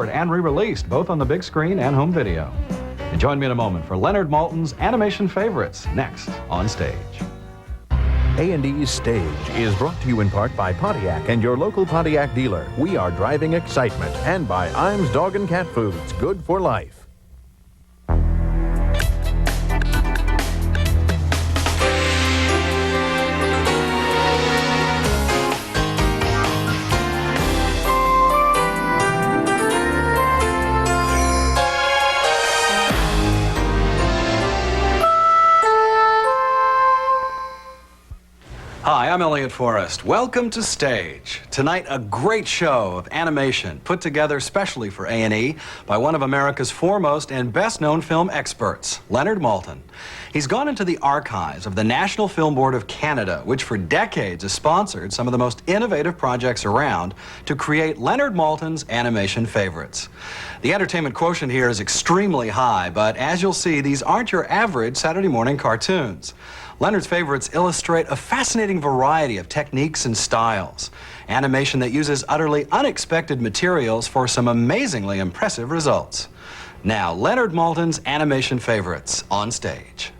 And re-released both on the big screen and home video. And join me in a moment for Leonard Maltin's animation favorites, next on Stage. A&E's Stage is brought to you in part by Pontiac and your local Pontiac dealer. We are driving excitement. And by Iams Dog and Cat Foods, good for life. Hi, I'm Elliot Forrest. Welcome to Stage. Tonight, a great show of animation put together specially for A&E by one of America's foremost and best-known film experts, Leonard Maltin. He's gone into the archives of the National Film Board of Canada, which for decades has sponsored some of the most innovative projects around to create Leonard Maltin's animation favorites. The entertainment quotient here is extremely high, but as you'll see, these aren't your average Saturday morning cartoons. Leonard's favorites illustrate a fascinating variety of techniques and styles. Animation that uses utterly unexpected materials for some amazingly impressive results. Now, Leonard Maltin's animation favorites on Stage.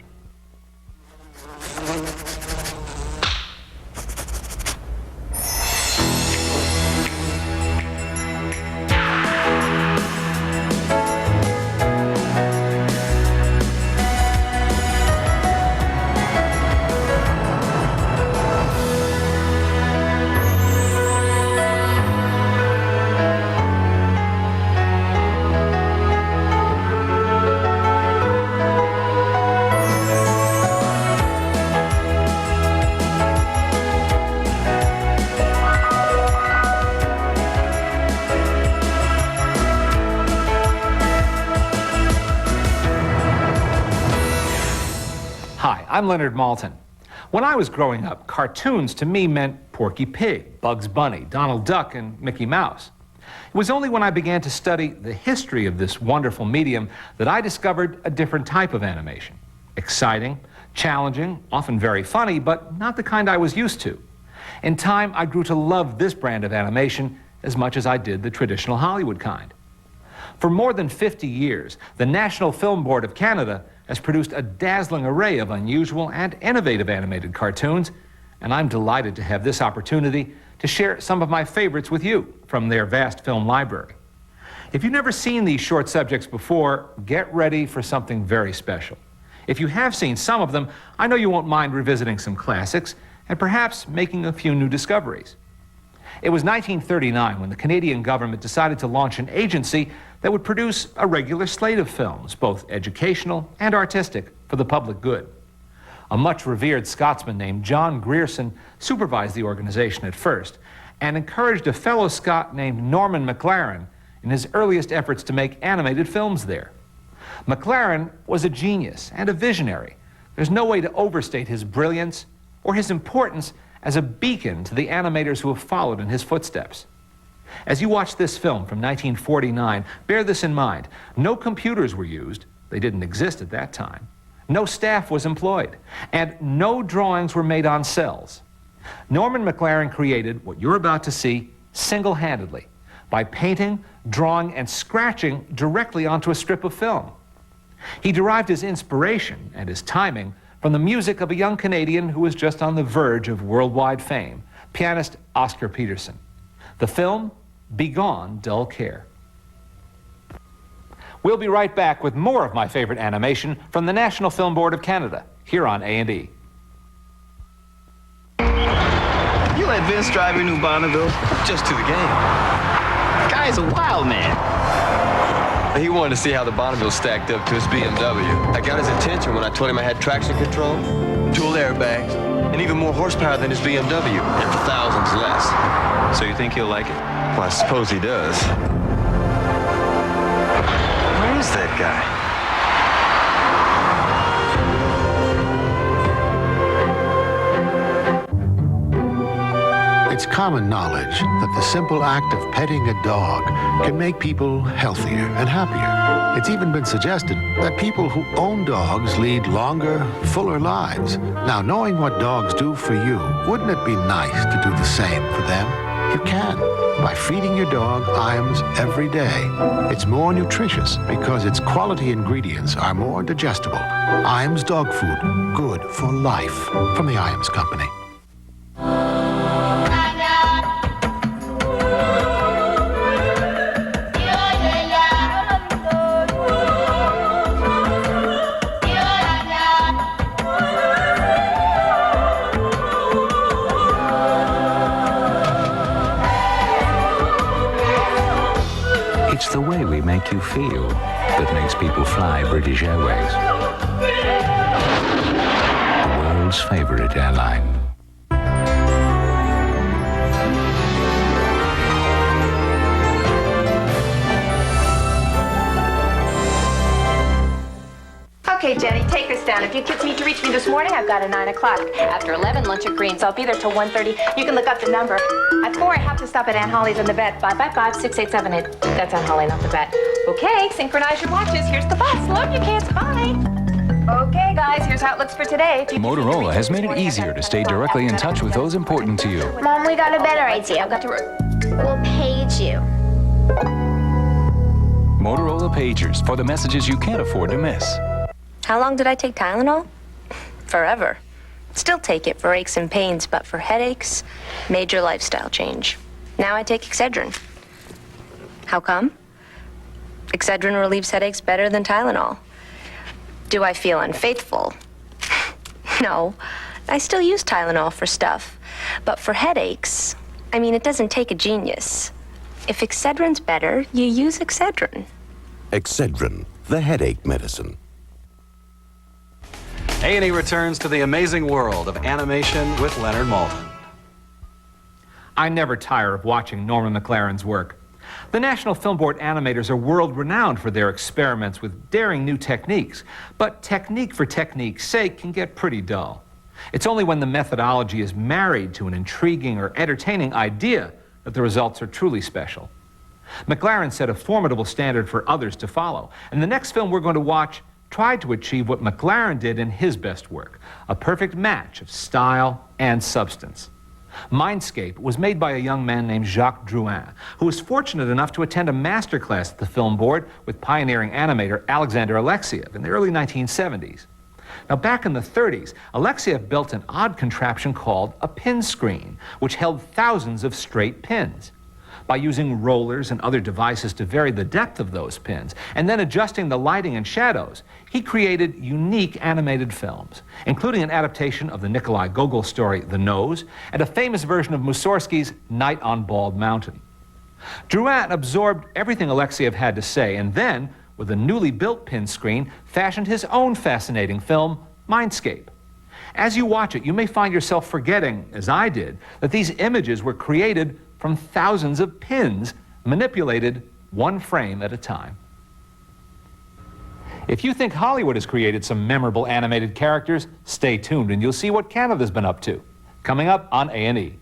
Hi, I'm Leonard Maltin. When I was growing up, cartoons to me meant Porky Pig, Bugs Bunny, Donald Duck, and Mickey Mouse. It was only when I began to study the history of this wonderful medium that I discovered a different type of animation. Exciting, challenging, often very funny, but not the kind I was used to. In time, I grew to love this brand of animation as much as I did the traditional Hollywood kind. For more than 50 years, the National Film Board of Canada has produced a dazzling array of unusual and innovative animated cartoons, and I'm delighted to have this opportunity to share some of my favorites with you from their vast film library. If you've never seen these short subjects before, get ready for something very special. If you have seen some of them, I know you won't mind revisiting some classics and perhaps making a few new discoveries. It was 1939 when the Canadian government decided to launch an agency that would produce a regular slate of films, both educational and artistic, for the public good. A much revered Scotsman named John Grierson supervised the organization at first and encouraged a fellow Scot named Norman McLaren in his earliest efforts to make animated films there. McLaren was a genius and a visionary. There's no way to overstate his brilliance or his importance as a beacon to the animators who have followed in his footsteps. As you watch this film from 1949, bear this in mind. No computers were used. They didn't exist at that time. No staff was employed. And no drawings were made on cells. Norman McLaren created what you're about to see single-handedly by painting, drawing, and scratching directly onto a strip of film. He derived his inspiration and his timing from the music of a young Canadian who was just on the verge of worldwide fame, pianist Oscar Peterson. The film, Begone Dull Care. We'll be right back with more of my favorite animation from the National Film Board of Canada, here on A&E. You let Vince drive your new Bonneville? Just to the game. The guy is a wild man. He wanted to see how the Bonneville stacked up to his BMW. I got his attention when I told him I had traction control, dual airbags, and even more horsepower than his BMW, and for thousands less. So you think he'll like it? Well, I suppose he does. Where is that guy? It's common knowledge that the simple act of petting a dog can make people healthier and happier. It's even been suggested that people who own dogs lead longer, fuller lives. Now, knowing what dogs do for you, wouldn't it be nice to do the same for them? You can by feeding your dog Iams every day. It's more nutritious because its quality ingredients are more digestible. Iams dog food, good for life. From the Iams Company. It's the way we make you feel that makes people fly British Airways. The world's favorite airline. Okay, Jenny, take this down. If you kids need to reach me this morning, I've got a 9 o'clock. After 11, lunch at Green's. I'll be there till 1:30. You can look up the number. At 4, I have to stop at Aunt Holly's in the vet. 555-6878. That's Aunt Holly, not the vet. Okay, synchronize your watches. Here's the bus. Love you, kids. Bye. Okay, guys, here's how it looks for today. If you Motorola has made it easier to stay directly in touch with those important to you. Mom, we got a better idea. I've got to... We'll page you. Motorola Pagers for the messages you can't afford to miss. How long did I take Tylenol? Forever. Still take it for aches and pains, but for headaches, major lifestyle change. Now I take Excedrin. How come? Excedrin relieves headaches better than Tylenol. Do I feel unfaithful? No. I still use Tylenol for stuff. But for headaches, I mean, it doesn't take a genius. If Excedrin's better, you use Excedrin. Excedrin, the headache medicine. A&E returns to the amazing world of animation with Leonard Maltin. I never tire of watching Norman McLaren's work. The National Film Board animators are world-renowned for their experiments with daring new techniques, but technique for technique's sake can get pretty dull. It's only when the methodology is married to an intriguing or entertaining idea that the results are truly special. McLaren set a formidable standard for others to follow, and the next film we're going to watch tried to achieve what McLaren did in his best work, a perfect match of style and substance. Mindscape was made by a young man named Jacques Drouin, who was fortunate enough to attend a master class at the Film Board with pioneering animator Alexander Alexiev in the early 1970s. Now, back in the 30s, Alexiev built an odd contraption called a pin screen, which held thousands of straight pins. By using rollers and other devices to vary the depth of those pins, and then adjusting the lighting and shadows, he created unique animated films, including an adaptation of the Nikolai Gogol story, The Nose, and a famous version of Mussorgsky's Night on Bald Mountain. Drouin absorbed everything Alexiev had to say, and then, with a newly built pin screen, fashioned his own fascinating film, Mindscape. As you watch it, you may find yourself forgetting, as I did, that these images were created from thousands of pins, manipulated one frame at a time. If you think Hollywood has created some memorable animated characters, stay tuned and you'll see what Canada's been up to. Coming up on A&E.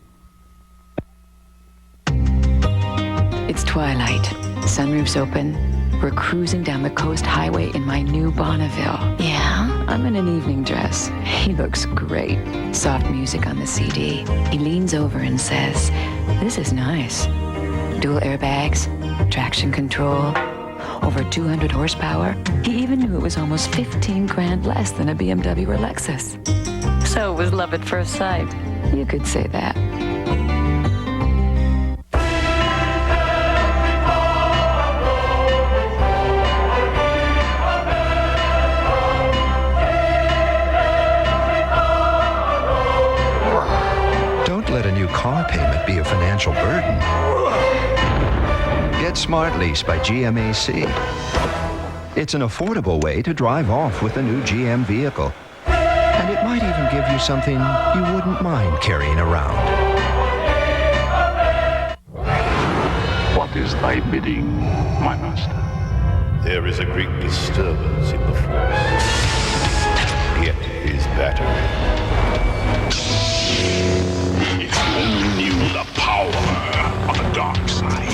It's twilight. Sunroof's open. We're cruising down the coast highway in my new Bonneville. Yeah, I'm in an evening dress. He looks great. Soft music on the CD. He leans over and says, "This is nice. Dual airbags, traction control, over 200 horsepower. He even knew it was almost 15 grand less than a BMW or Lexus. So it was love at first sight. You could say that." Let a new car payment be a financial burden. Get Smart Lease by GMAC. It's an affordable way to drive off with a new GM vehicle. And it might even give you something you wouldn't mind carrying around. What is thy bidding, my master? There is a great disturbance in the force. It is battery. If you only knew the power of the dark side.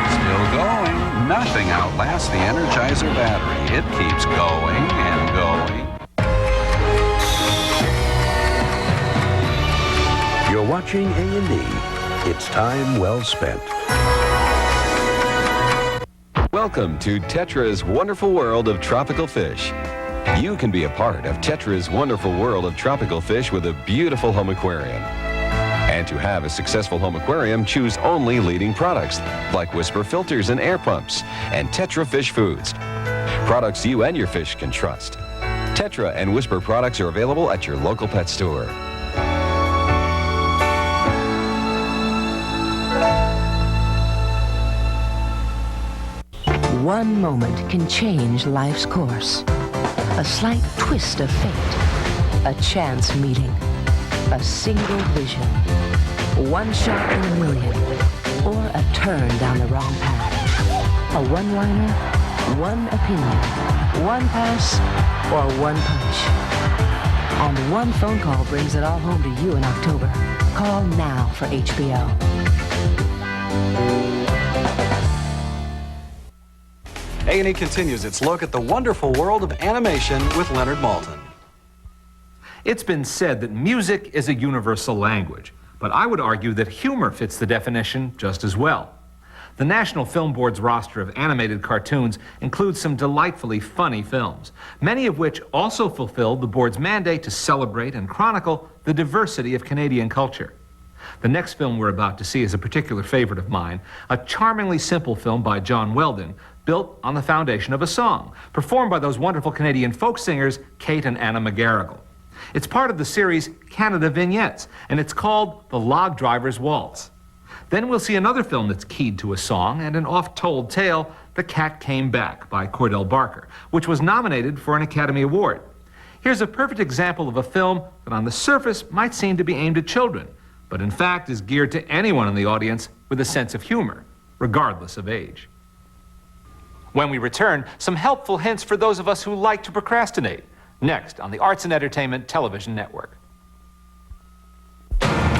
Still going. Nothing outlasts the Energizer battery. It keeps going and going. You're watching A&E. It's time well spent. Welcome to Tetra's wonderful world of tropical fish. You can be a part of Tetra's wonderful world of tropical fish with a beautiful home aquarium. And to have a successful home aquarium, choose only leading products like Whisper filters and air pumps and Tetra Fish Foods. Products you and your fish can trust. Tetra and Whisper products are available at your local pet store. One moment can change life's course. A slight twist of fate. A chance meeting. A single vision. One shot in a million. Or a turn down the wrong path. A one-liner, one opinion, one pass, or one punch. And one phone call brings it all home to you in October. Call now for HBO. A&E continues its look at the wonderful world of animation with Leonard Maltin. It's been said that music is a universal language, but I would argue that humor fits the definition just as well. The National Film Board's roster of animated cartoons includes some delightfully funny films, many of which also fulfilled the board's mandate to celebrate and chronicle the diversity of Canadian culture. The next film we're about to see is a particular favorite of mine, a charmingly simple film by John Weldon, built on the foundation of a song, performed by those wonderful Canadian folk singers, Kate and Anna McGarrigle. It's part of the series Canada Vignettes, and it's called The Log Driver's Waltz. Then we'll see another film that's keyed to a song and an oft-told tale, The Cat Came Back by Cordell Barker, which was nominated for an Academy Award. Here's a perfect example of a film that on the surface might seem to be aimed at children, but in fact is geared to anyone in the audience with a sense of humor, regardless of age. When we return, some helpful hints for those of us who like to procrastinate. Next on the Arts and Entertainment Television Network.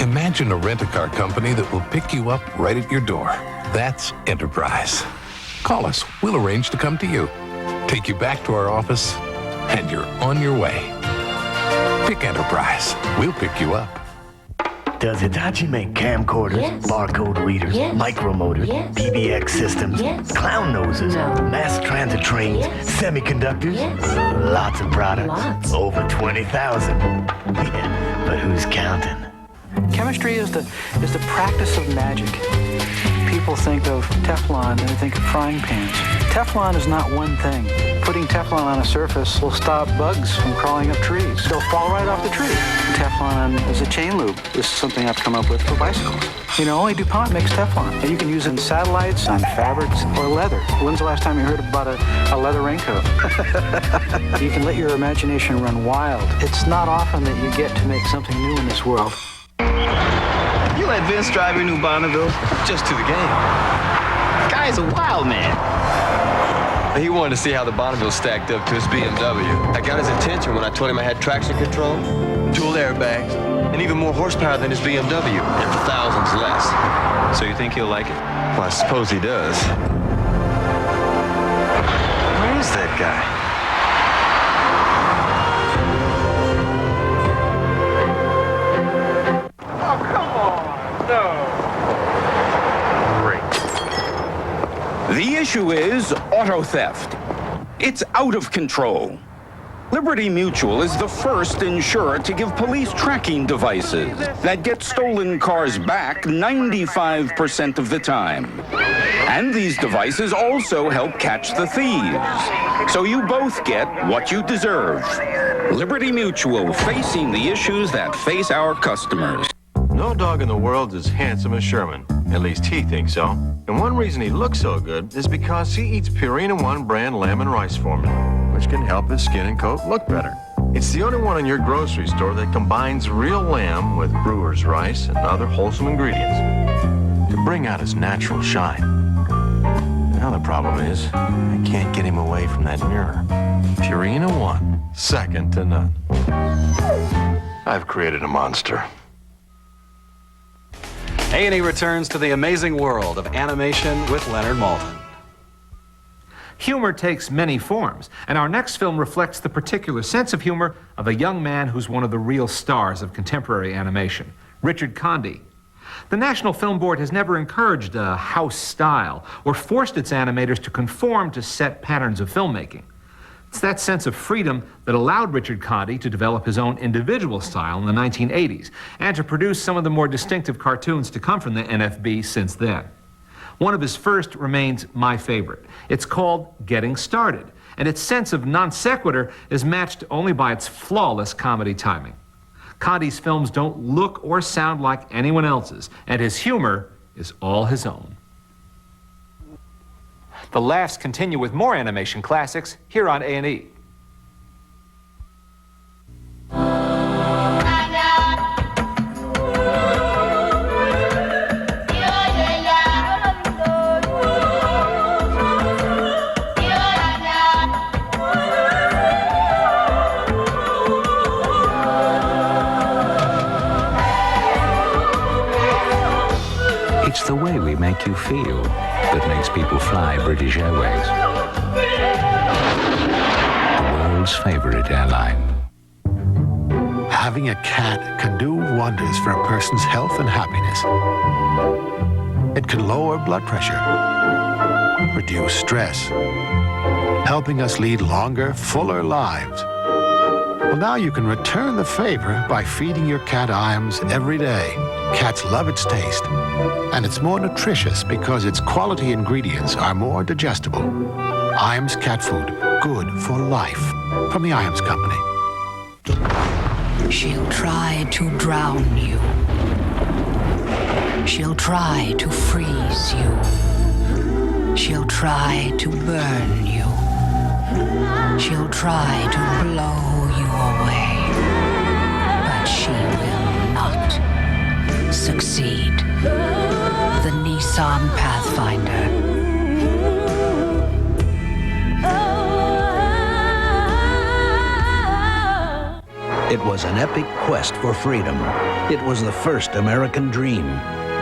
Imagine a rent-a-car company that will pick you up right at your door. That's Enterprise. Call us. We'll arrange to come to you, take you back to our office, and you're on your way. Pick Enterprise. We'll pick you up. Does Hitachi make camcorders, barcode readers, micromotors, PBX systems, clown noses, mass transit trains, semiconductors? Lots of products. Over 20,000. Yeah, but who's counting? Chemistry is the practice of magic. People think of Teflon and they think of frying pans. Teflon is not one thing. Putting Teflon on a surface will stop bugs from crawling up trees. They'll fall right off the tree. Teflon as a chain lube is something I've come up with for bicycles. You know, only DuPont makes Teflon. And you can use it in satellites, on fabrics, or leather. When's the last time you heard about a leather raincoat? You can let your imagination run wild. It's not often that you get to make something new in this world. You let Vince drive your new Bonneville? Just to the game. Guy's a wild man. He wanted to see how the Bonneville stacked up to his BMW. I got his attention when I told him I had traction control, dual airbags, and even more horsepower than his BMW, and for thousands less. So you think he'll like it? Well, I suppose he does. Where is that guy? The issue is auto theft. It's out of control. Liberty Mutual is the first insurer to give police tracking devices that get stolen cars back 95% of the time. And these devices also help catch the thieves. So you both get what you deserve. Liberty Mutual, facing the issues that face our customers. No dog in the world is as handsome as Sherman. At least he thinks so. And one reason he looks so good is because he eats Purina One brand lamb and rice formula, which can help his skin and coat look better. It's the only one in your grocery store that combines real lamb with brewer's rice and other wholesome ingredients to bring out his natural shine. Now the problem is, I can't get him away from that mirror. Purina One, second to none. I've created a monster. A&E returns to the amazing world of animation with Leonard Maltin. Humor takes many forms, and our next film reflects the particular sense of humor of a young man who's one of the real stars of contemporary animation, Richard Conde. The National Film Board has never encouraged a house style or forced its animators to conform to set patterns of filmmaking. It's that sense of freedom that allowed Richard Conde to develop his own individual style in the 1980s and to produce some of the more distinctive cartoons to come from the NFB since then. One of his first remains my favorite. It's called Getting Started, and its sense of non sequitur is matched only by its flawless comedy timing. Conde's films don't look or sound like anyone else's, and his humor is all his own. The laughs continue with more animation classics here on A&E. It's the way we make you feel that makes people fly British Airways, the world's favorite airline. Having a cat can do wonders for a person's health and happiness. It can lower blood pressure, reduce stress, helping us lead longer, fuller lives. Well, now you can return the favor by feeding your cat Iams every day. Cats love its taste, and it's more nutritious because its quality ingredients are more digestible. Iams cat food, good for life. From the Iams Company. She'll try to drown you. She'll try to freeze you. She'll try to burn you. She'll try to blow you away. But she will not succeed. The Nissan Pathfinder. It was an epic quest for freedom. It was the first American dream,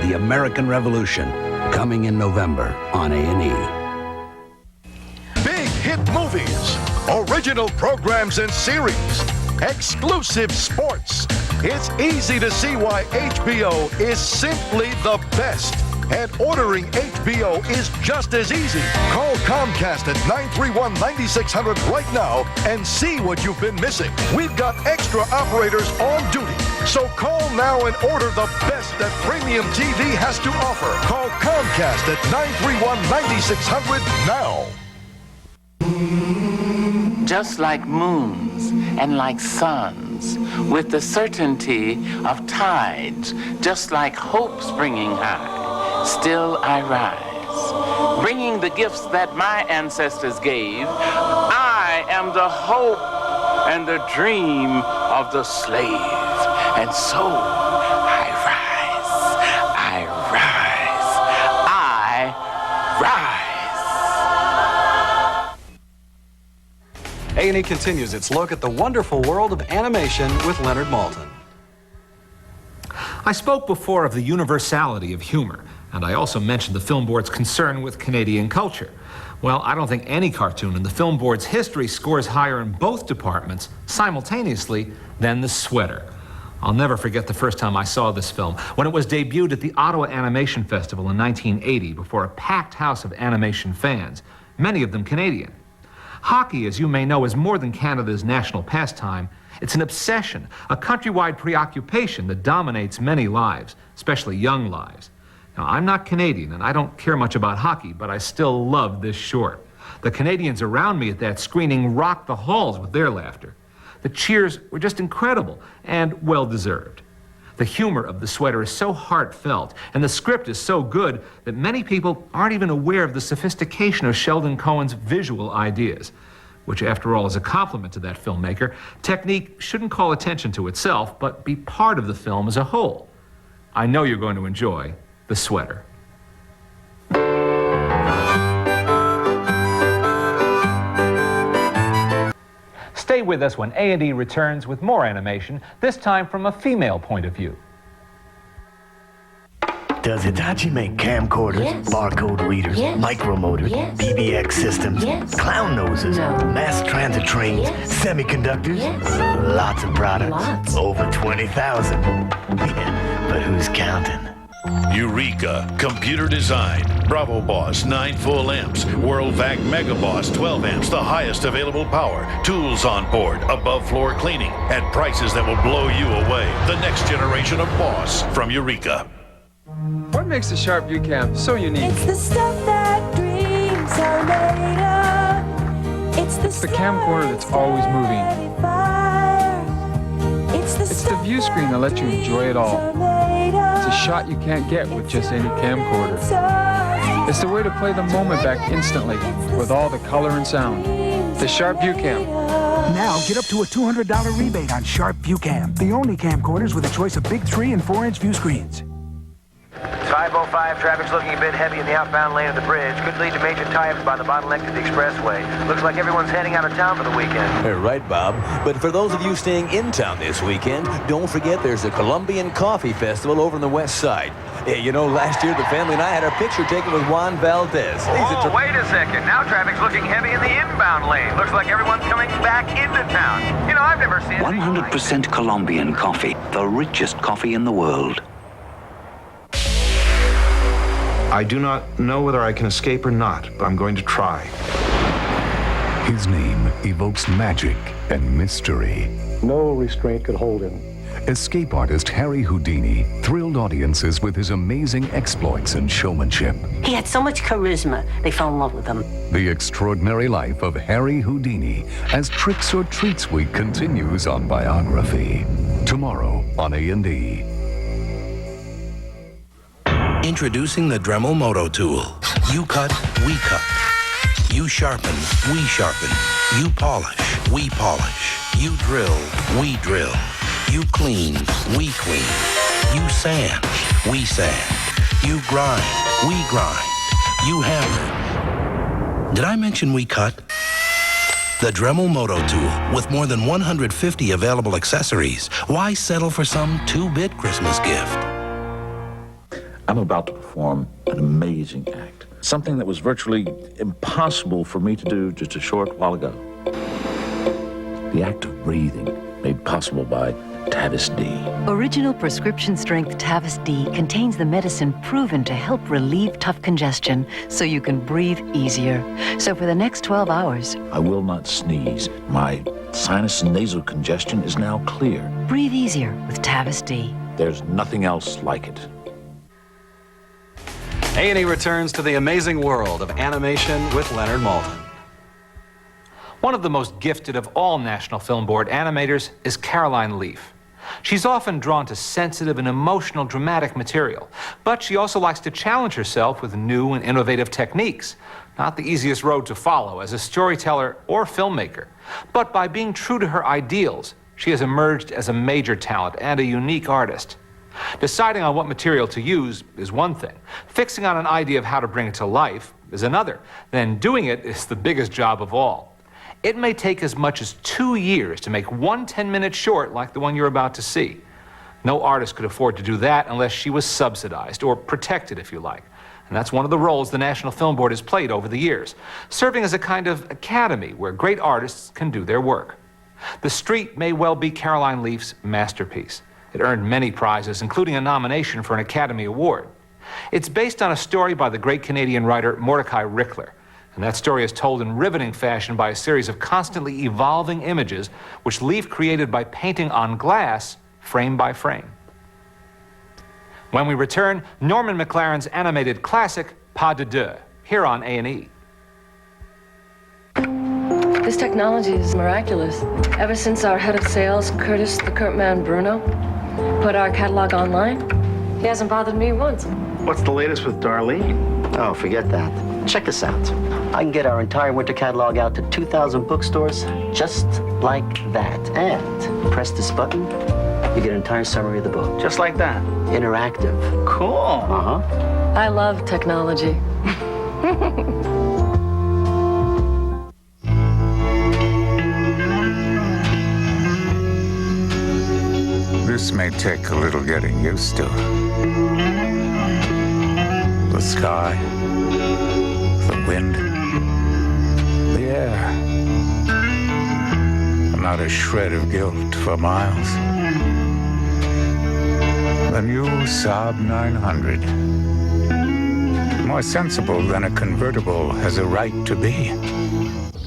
the American Revolution, coming in November on A&E. Big hit movies, original programs and series, exclusive sports. It's easy to see why HBO is simply the best. And ordering HBO is just as easy. Call Comcast at 931-9600 right now and see what you've been missing. We've got extra operators on duty. So call now and order the best that premium TV has to offer. Call Comcast at 931-9600 now. Just like moons and like suns, with the certainty of tides, just like hope springing high, still I rise, bringing the gifts that my ancestors gave. I am the hope and the dream of the slave, and so I rise, I rise. A&E continues its look at the wonderful world of animation with Leonard Maltin. I spoke before of the universality of humor, and I also mentioned the Film Board's concern with Canadian culture. Well, I don't think any cartoon in the Film Board's history scores higher in both departments simultaneously than The Sweater. I'll never forget the first time I saw this film, when it was debuted at the Ottawa Animation Festival in 1980 before a packed house of animation fans, many of them Canadian. Hockey, as you may know, is more than Canada's national pastime. It's an obsession, a countrywide preoccupation that dominates many lives, especially young lives. Now, I'm not Canadian, and I don't care much about hockey, but I still love this short. The Canadians around me at that screening rocked the halls with their laughter. The cheers were just incredible and well-deserved. The humor of The Sweater is so heartfelt, and the script is so good that many people aren't even aware of the sophistication of Sheldon Cohen's visual ideas, which, after all, is a compliment to that filmmaker. Technique shouldn't call attention to itself, but be part of the film as a whole. I know you're going to enjoy The Sweater. Stay with us when A&E returns with more animation, this time from a female point of view. Does Hitachi make camcorders, barcode readers, micromotors, PBX systems, clown noses, mass transit trains, semiconductors? Lots of products. Over 20,000. Yeah, but who's counting? Eureka, computer design, Bravo Boss, 9 full amps, WorldVac Mega Boss, 12 amps, the highest available power, tools on board, above floor cleaning, at prices that will blow you away. The next generation of Boss from Eureka. What makes the Sharp View Cam so unique? It's the stuff that dreams are made of. It's the camcorder that's always moving. It's the view screen that lets you enjoy it all. It's a shot you can't get with just any camcorder. It's the way to play the moment back instantly with all the color and sound. The Sharp View Cam. Now get up to a $200 rebate on Sharp View Cam, the only camcorders with a choice of big 3 and 4-inch view screens. 505, traffic's looking a bit heavy in the outbound lane of the bridge. Could lead to major tie-ups by the bottleneck to the expressway. Looks like everyone's heading out of town for the weekend. You're right, Bob. But for those of you staying in town this weekend, don't forget there's a Colombian Coffee Festival over on the west side. Hey, you know, last year the family and I had our picture taken with Juan Valdez. Oh, wait a second. Now traffic's looking heavy in the inbound lane. Looks like everyone's coming back into town. You know, I've never seen 100% Colombian coffee, the richest coffee in the world. I do not know whether I can escape or not, but I'm going to try. His name evokes magic and mystery. No restraint could hold him. Escape artist Harry Houdini thrilled audiences with his amazing exploits and showmanship. He had so much charisma, they fell in love with him. The extraordinary life of Harry Houdini as Tricks or Treats Week continues on Biography. Tomorrow on A&E. Introducing the Dremel Moto Tool. You cut, we cut. You sharpen, we sharpen. You polish, we polish. You drill, we drill. You clean, we clean. You sand, we sand. You grind, we grind. You hammer. Did I mention we cut? The Dremel Moto Tool with more than 150 available accessories. Why settle for some 2-bit Christmas gift? I'm about to perform an amazing act. Something that was virtually impossible for me to do just a short while ago. The act of breathing, made possible by Tavis D. Original prescription strength Tavis D contains the medicine proven to help relieve tough congestion so you can breathe easier. So for the next 12 hours, I will not sneeze. My sinus and nasal congestion is now clear. Breathe easier with Tavis D. There's nothing else like it. A&E returns to the amazing world of animation with Leonard Maltin. One of the most gifted of all National Film Board animators is Caroline Leaf. She's often drawn to sensitive and emotional dramatic material, but she also likes to challenge herself with new and innovative techniques. Not the easiest road to follow as a storyteller or filmmaker, but by being true to her ideals, she has emerged as a major talent and a unique artist. Deciding on what material to use is one thing. Fixing on an idea of how to bring it to life is another. Then doing it is the biggest job of all. It may take as much as 2 years to make one 10-minute short like the one you're about to see. No artist could afford to do that unless she was subsidized, or protected if you like. And that's one of the roles the National Film Board has played over the years, serving as a kind of academy where great artists can do their work. The Street may well be Caroline Leaf's masterpiece. It earned many prizes, including a nomination for an Academy Award. It's based on a story by the great Canadian writer Mordecai Rickler, and that story is told in riveting fashion by a series of constantly evolving images which Leaf created by painting on glass, frame by frame. When we return, Norman McLaren's animated classic, Pas de Deux, here on A&E. This technology is miraculous. Ever since our head of sales, Curtis the Curt Man Bruno, put our catalog online, he hasn't bothered me once. What's the latest with Darlene? Oh, forget that. Check this out. I can get our entire winter catalog out to 2,000 bookstores just like that. And press this button, you get an entire summary of the book. Just like that? Interactive. Cool. Uh-huh. I love technology. This may take a little getting used to. sky, the wind, the air. Not a shred of guilt for miles. The new Saab 900. More sensible than a convertible has a right to be.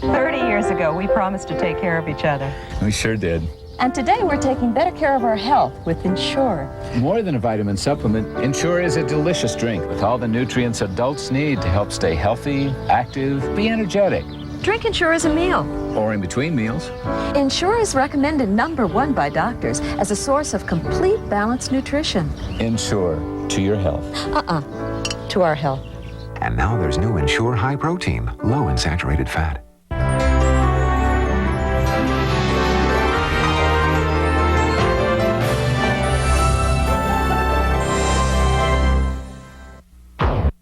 30 years ago, we promised to take care of each other. We sure did. And today, we're taking better care of our health with Ensure. More than a vitamin supplement, Ensure is a delicious drink with all the nutrients adults need to help stay healthy, active, be energetic. Drink Ensure as a meal. Or in between meals. Ensure is recommended #1 by doctors as a source of complete balanced nutrition. Ensure to your health. To our health. And now there's new Ensure High Protein, low in saturated fat.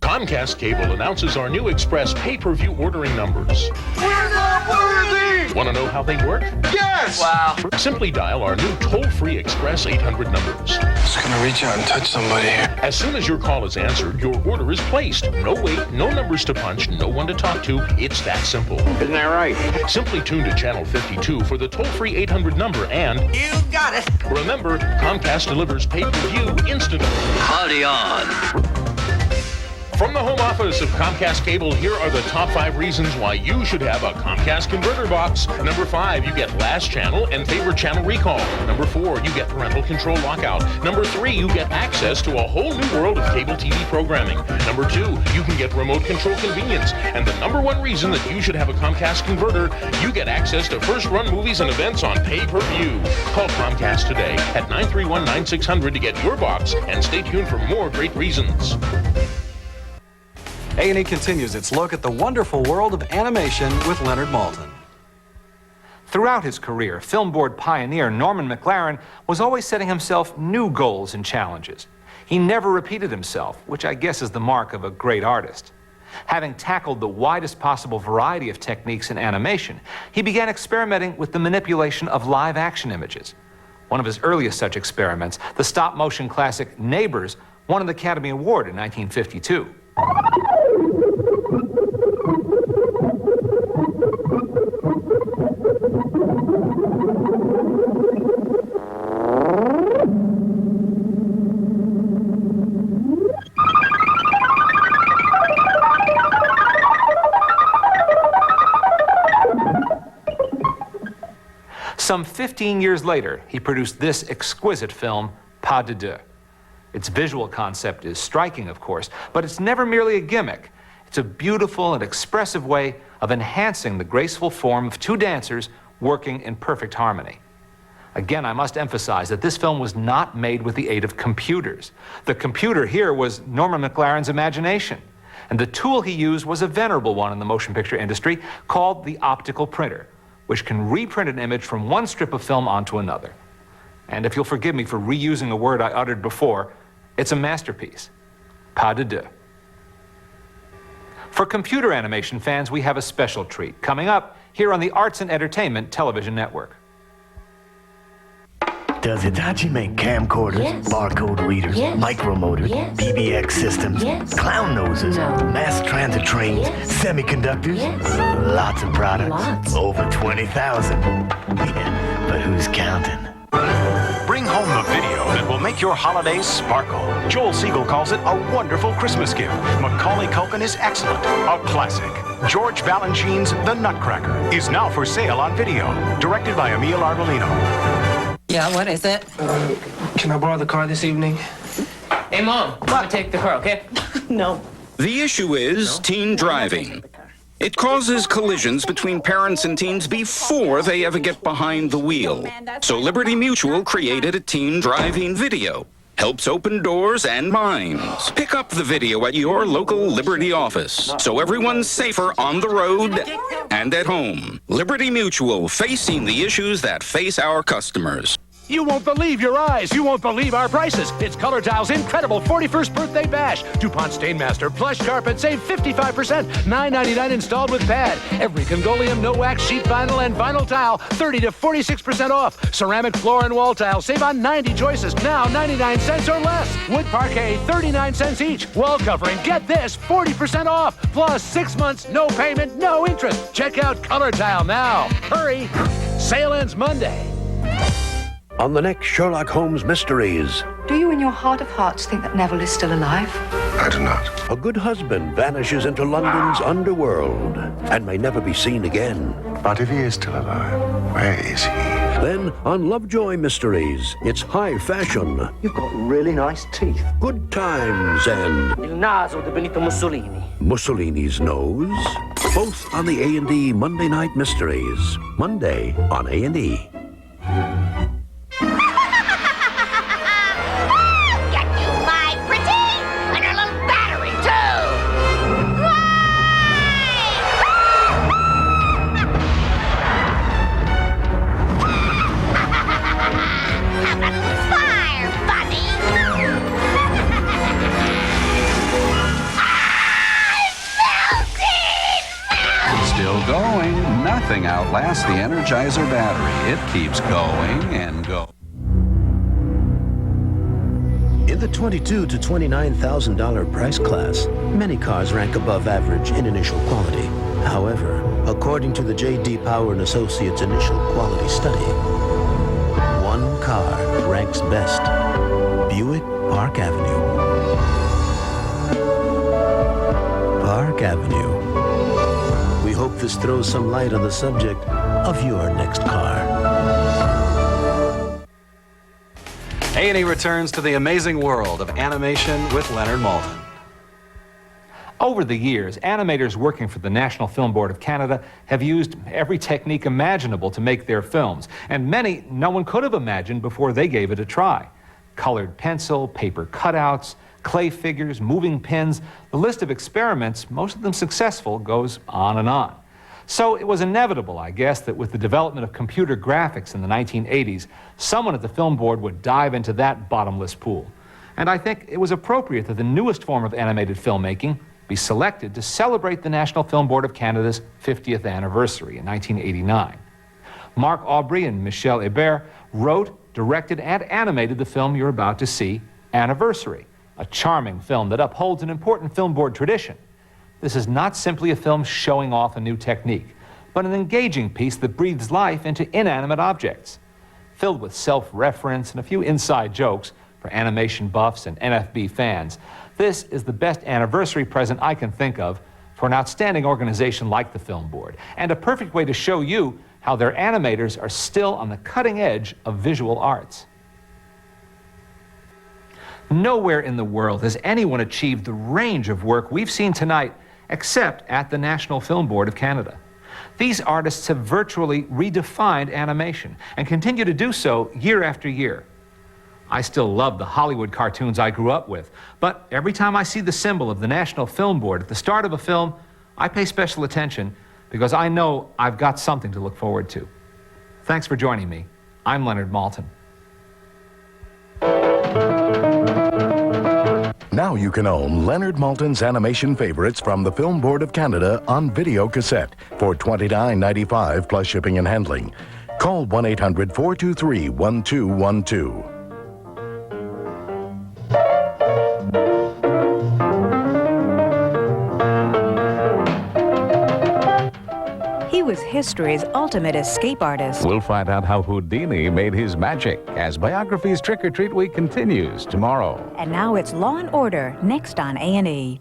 Comcast Cable announces our new Express pay-per-view ordering numbers. We're not worthy! Want to know how they work? Yes! Wow. Simply dial our new toll-free Express 800 numbers. Just gonna reach out and touch somebody here. As soon as your call is answered, your order is placed. No wait, no numbers to punch, no one to talk to. It's that simple. Isn't that right? Simply tune to channel 52 for the toll-free 800 number and... You got it! Remember, Comcast delivers pay-per-view instantly. Party on! From the home office of Comcast Cable, here are the top 5 reasons why you should have a Comcast converter box. Number 5, you get last channel and favorite channel recall. Number 4, you get parental control lockout. Number 3, you get access to a whole new world of cable TV programming. Number 2, you can get remote control convenience. And the #1 reason that you should have a Comcast converter, you get access to first-run movies and events on pay-per-view. Call Comcast today at 931-9600 to get your box, and stay tuned for more great reasons. A&E continues its look at the wonderful world of animation with Leonard Maltin. Throughout his career, film board pioneer Norman McLaren was always setting himself new goals and challenges. He never repeated himself, which I guess is the mark of a great artist. Having tackled the widest possible variety of techniques in animation, he began experimenting with the manipulation of live-action images. One of his earliest such experiments, the stop-motion classic Neighbors, won an Academy Award in 1952. Some 15 years later, he produced this exquisite film, Pas de Deux. Its visual concept is striking, of course, but it's never merely a gimmick. It's a beautiful and expressive way of enhancing the graceful form of two dancers working in perfect harmony. Again, I must emphasize that this film was not made with the aid of computers. The computer here was Norman McLaren's imagination, and the tool he used was a venerable one in the motion picture industry called the optical printer, which can reprint an image from one strip of film onto another. And if you'll forgive me for reusing a word I uttered before, it's a masterpiece. Pas de deux. For computer animation fans, we have a special treat coming up here on the Arts and Entertainment Television Network. Does Hitachi make camcorders, barcode readers, micromotors, PBX systems, clown noses, mass transit trains, semiconductors? Lots of products. Over 20,000. Yeah, but who's counting? Bring home the video that will make your holidays sparkle. Joel Siegel calls it a wonderful Christmas gift. Macaulay Culkin is excellent, a classic. George Balanchine's The Nutcracker is now for sale on video. Directed by Emil Arbolino. Yeah, what is it? Can I borrow the car this evening? Hey, Mom, I'm gonna take the car, okay? No. The issue is teen driving. It causes collisions between parents and teens before they ever get behind the wheel. So Liberty Mutual created a teen driving video. Helps open doors and minds. Pick up the video at your local Liberty office so everyone's safer on the road and at home. Liberty Mutual, facing the issues that face our customers. You won't believe your eyes. You won't believe our prices. It's Color Tile's incredible 41st birthday bash. DuPont Stainmaster plush carpet save 55%. $9.99 installed with pad. Every Congolium no wax sheet vinyl and vinyl tile 30 to 46% off. Ceramic floor and wall tile save on 90 choices. Now 99 cents or less. Wood parquet 39 cents each. Wall covering, get this, 40% off. Plus 6 months, no payment, no interest. Check out Color Tile now. Hurry. Sale ends Monday. On the next Sherlock Holmes Mysteries. Do you in your heart of hearts think that Neville is still alive? I do not. A good husband vanishes into London's underworld and may never be seen again. But if he is still alive, where is he? Then on Lovejoy Mysteries, it's high fashion. You've got really nice teeth. Good times and Il naso di Benito Mussolini. Mussolini's nose. Both on the A&E Monday Night Mysteries. Monday on A&E. Going. Nothing outlasts the Energizer battery. It keeps going and going. In the $22,000 to $29,000 price class, many cars rank above average in initial quality. However, according to the J.D. Power and Associates initial quality study, one car ranks best: Buick Park Avenue. Park Avenue. We hope this throws some light on the subject of your next car. A&E returns to the amazing world of animation with Leonard Maltin. Over the years, animators working for the National Film Board of Canada have used every technique imaginable to make their films, and many no one could have imagined before they gave it a try. Colored pencil, paper cutouts, clay figures, moving pins. The list of experiments, most of them successful, goes on and on. So it was inevitable, I guess, that with the development of computer graphics in the 1980s, someone at the Film Board would dive into that bottomless pool. And I think it was appropriate that the newest form of animated filmmaking be selected to celebrate the National Film Board of Canada's 50th anniversary in 1989. Marc Aubry and Michel Hébert wrote, directed, and animated the film you're about to see, Anniversary, a charming film that upholds an important film board tradition. This is not simply a film showing off a new technique, but an engaging piece that breathes life into inanimate objects. Filled with self-reference and a few inside jokes for animation buffs and NFB fans, this is the best anniversary present I can think of for an outstanding organization like the Film Board, and a perfect way to show you how their animators are still on the cutting edge of visual arts. Nowhere in the world has anyone achieved the range of work we've seen tonight except at the National Film Board of Canada. These artists have virtually redefined animation and continue to do so year after year. I still love the Hollywood cartoons I grew up with, but every time I see the symbol of the National Film Board at the start of a film, I pay special attention because I know I've got something to look forward to. Thanks for joining me. I'm Leonard Maltin. Now you can own Leonard Maltin's animation favorites from the Film Board of Canada on video cassette for $29.95 plus shipping and handling. Call 1-800-423-1212. He was history's ultimate escape artist. We'll find out how Houdini made his magic as Biography's Trick or Treat Week continues tomorrow. And now it's Law and Order, next on A&E.